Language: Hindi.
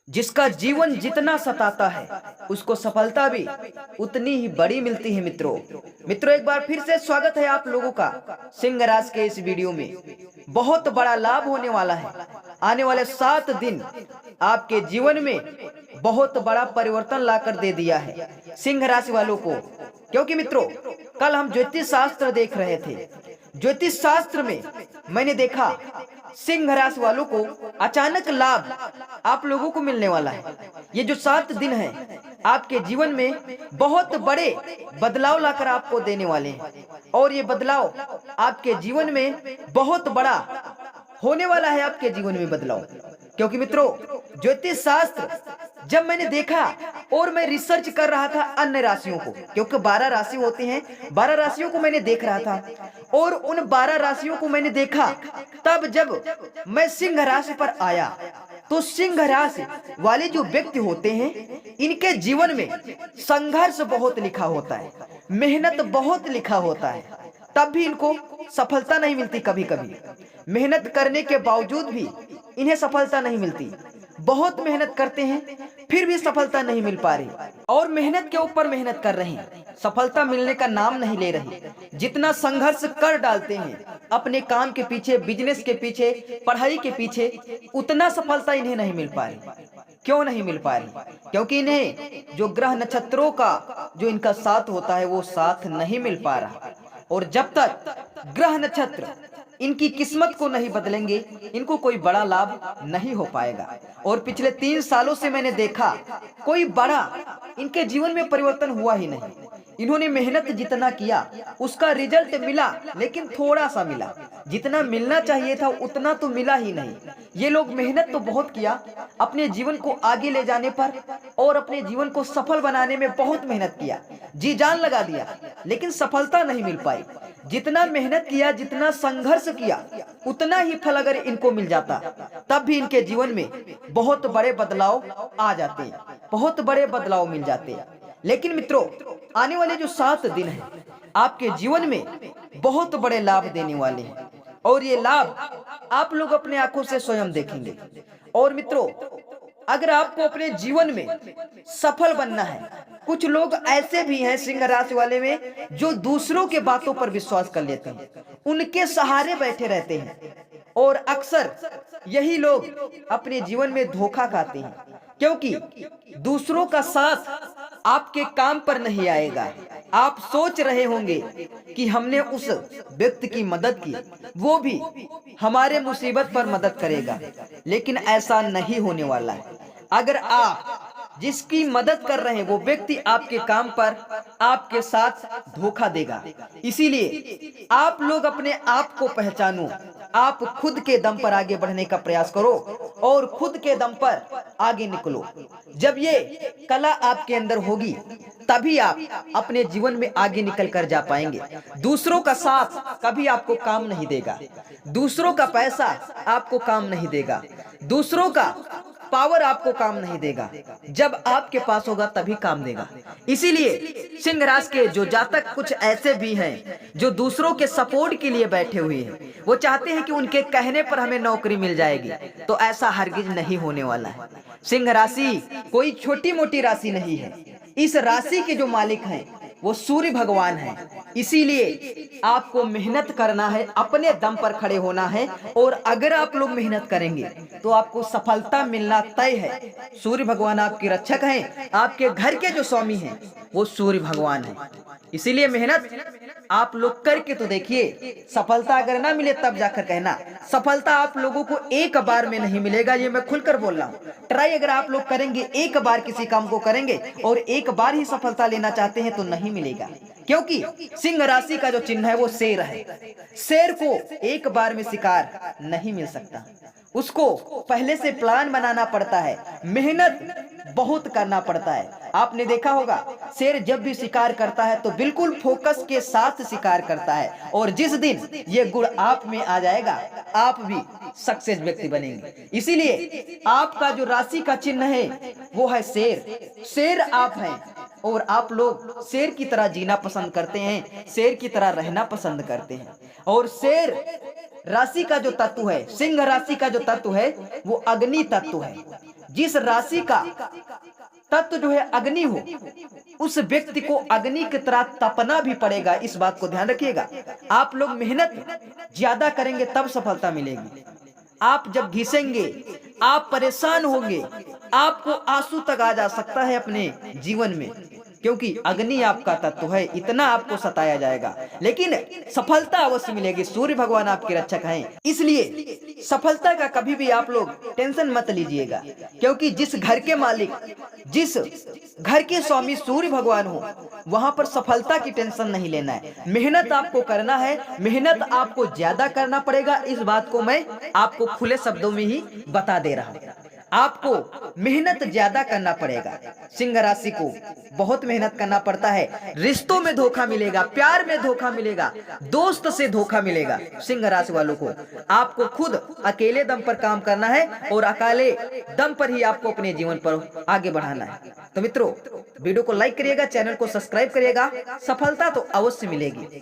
जिसका जीवन जितना सताता है उसको सफलता भी उतनी ही बड़ी मिलती है। मित्रों एक बार फिर से स्वागत है आप लोगों का सिंह राशि के इस वीडियो में। बहुत बड़ा लाभ होने वाला है। आने वाले 7 दिन आपके जीवन में बहुत बड़ा परिवर्तन लाकर दे दिया है सिंह राशि वालों को। क्योंकि मित्रों कल हम ज्योतिष शास्त्र देख रहे थे। ज्योतिष शास्त्र में मैंने देखा सिंह राशि वालों को अचानक लाभ आप लोगों को मिलने वाला है। ये जो 7 दिन है आपके जीवन में बहुत बड़े बदलाव लाकर आपको देने वाले हैं और ये बदलाव आपके जीवन में बहुत बड़ा होने वाला है। आपके जीवन में बदलाव, क्योंकि मित्रों ज्योतिष शास्त्र जब मैंने देखा और मैं रिसर्च कर रहा था अन्य राशियों को, क्योंकि 12 राशि होते हैं, 12 राशियों को मैंने देख रहा था और उन 12 राशियों को मैंने देखा। तब जब मैं सिंह राशि पर आया तो सिंह राशि वाले जो व्यक्ति होते हैं इनके जीवन में संघर्ष बहुत लिखा होता है, मेहनत बहुत लिखा होता है, तब भी इनको सफलता नहीं मिलती। कभी कभी मेहनत करने के बावजूद भी इन्हें सफलता नहीं मिलती। बहुत मेहनत करते हैं फिर भी सफलता नहीं मिल पा रही और मेहनत के ऊपर मेहनत कर रहे हैं, सफलता मिलने का नाम नहीं ले रही। जितना संघर्ष कर डालते हैं अपने काम के पीछे, बिजनेस के पीछे, पढ़ाई के पीछे, उतना सफलता इन्हें नहीं मिल पा रही। क्यों नहीं मिल पा रही? क्योंकि इन्हें जो ग्रह नक्षत्रों का जो इनका साथ होता है वो साथ नहीं मिल पा रहा। और जब तक ग्रह नक्षत्र इनकी किस्मत को नहीं बदलेंगे इनको कोई बड़ा लाभ नहीं हो पाएगा। और पिछले 3 सालों से मैंने देखा कोई बड़ा इनके जीवन में परिवर्तन हुआ ही नहीं। इन्होंने मेहनत जितना किया उसका रिजल्ट मिला, लेकिन थोड़ा सा मिला। जितना मिलना चाहिए था उतना तो मिला ही नहीं। ये लोग मेहनत तो बहुत किया अपने जीवन को आगे ले जाने पर और अपने जीवन को सफल बनाने में बहुत मेहनत किया, जी जान लगा दिया, लेकिन सफलता नहीं मिल पाई। जितना मेहनत किया, जितना संघर्ष किया, उतना ही फल अगर इनको मिल जाता तब भी इनके जीवन में बहुत बड़े बदलाव आ जाते, बहुत बड़े बदलाव मिल जाते। लेकिन मित्रों आने वाले जो 7 दिन हैं आपके जीवन में बहुत बड़े लाभ देने वाले हैं और ये लाभ आप लोग अपने आंखों से स्वयं देखेंगे। और मित्रों अगर आपको अपने जीवन में सफल बनना है, कुछ लोग ऐसे भी हैं सिंह राशि वाले में जो दूसरों के बातों पर विश्वास कर लेते हैं, उनके सहारे बैठे रहते हैं और अक्सर यही लोग अपने जीवन में धोखा खाते हैं। क्योंकि दूसरों का साथ आपके काम पर नहीं आएगा। आप सोच रहे होंगे कि हमने उस व्यक्ति की मदद की, वो भी हमारे मुसीबत पर मदद करेगा, लेकिन ऐसा नहीं होने वाला है। अगर आप जिसकी मदद कर रहे हैं वो व्यक्ति आपके काम पर आपके साथ धोखा देगा। इसीलिए आप लोग अपने आप को पहचानो, आप खुद के दम पर आगे बढ़ने का प्रयास करो और खुद के दम पर आगे निकलो। जब ये कला आपके अंदर होगी तभी आप अपने जीवन में आगे निकल कर जा पाएंगे। दूसरों का साथ कभी आपको काम नहीं देगा, दूसरों का पैसा आपको काम नहीं देगा, दूसरों का पावर आपको काम नहीं देगा। जब आपके पास होगा तभी काम देगा। इसीलिए सिंह राशि के जो जातक कुछ ऐसे भी हैं जो दूसरों के सपोर्ट के लिए बैठे हुए हैं, वो चाहते हैं कि उनके कहने पर हमें नौकरी मिल जाएगी, तो ऐसा हरगिज नहीं होने वाला है। सिंह राशि कोई छोटी मोटी राशि नहीं है। इस राशि के जो मालिक हैं वो सूर्य भगवान हैं। इसीलिए आपको मेहनत करना है, अपने दम पर खड़े होना है और अगर आप लोग मेहनत करेंगे तो आपको सफलता मिलना तय है। सूर्य भगवान आपके रक्षक हैं, आपके घर के जो स्वामी हैं वो सूर्य भगवान हैं। इसीलिए मेहनत आप लोग करके तो देखिए, सफलता अगर ना मिले तब जाकर कहना। सफलता आप लोगों को एक बार में नहीं मिलेगा, ये मैं खुलकर बोल रहा हूँ। ट्राई अगर आप लोग करेंगे, एक बार किसी काम को करेंगे और एक बार ही सफलता लेना चाहते हैं तो नहीं मिलेगा। क्योंकि सिंह राशि का जो चिन्ह है वो शेर है। शेर को एक बार में शिकार नहीं मिल सकता, उसको पहले से प्लान बनाना पड़ता है, मेहनत बहुत करना पड़ता है। आपने देखा होगा शेर जब भी शिकार करता है तो बिल्कुल फोकस के साथ शिकार करता है और जिस दिन ये गुण आप में आ जाएगा आप भी सक्सेस व्यक्ति बनेंगे। इसीलिए आपका जो राशि का चिन्ह है वो है शेर। शेर आप हैं और आप लोग शेर की तरह जीना पसंद करते हैं, शेर की तरह रहना पसंद करते हैं। और शेर राशि का जो तत्व है, सिंह राशि का जो तत्व है वो अग्नि तत्व है। जिस राशि का तत्व जो है अग्नि हो, उस व्यक्ति को अग्नि की तरह तपना भी पड़ेगा। इस बात को ध्यान रखिएगा। आप लोग मेहनत ज्यादा करेंगे तब सफलता मिलेगी। आप जब घिसेंगे, आप परेशान होंगे, आपको आंसू तक आ जा सकता है अपने जीवन में, क्योंकि अग्नि आपका तत्व है। इतना आपको सताया जाएगा, लेकिन सफलता अवश्य मिलेगी। सूर्य भगवान आपके रक्षक हैं, इसलिए सफलता का कभी भी आप लोग टेंशन मत लीजिएगा, क्योंकि जिस घर के मालिक, जिस घर के स्वामी सूर्य भगवान हो, वहां पर सफलता की टेंशन नहीं लेना है। मेहनत आपको करना है, मेहनत आपको ज्यादा करना पड़ेगा। इस बात को मैं आपको खुले शब्दों में ही बता दे रहा हूं। आपको मेहनत ज्यादा करना पड़ेगा। सिंह राशि को बहुत मेहनत करना पड़ता है। रिश्तों में धोखा मिलेगा, प्यार में धोखा मिलेगा, दोस्त से धोखा मिलेगा। सिंह राशि वालों को आपको खुद अकेले दम पर काम करना है और अकेले दम पर ही आपको अपने जीवन पर आगे बढ़ाना है। तो मित्रों, वीडियो को लाइक करिएगा, चैनल को सब्सक्राइब करिएगा। सफलता तो अवश्य मिलेगी।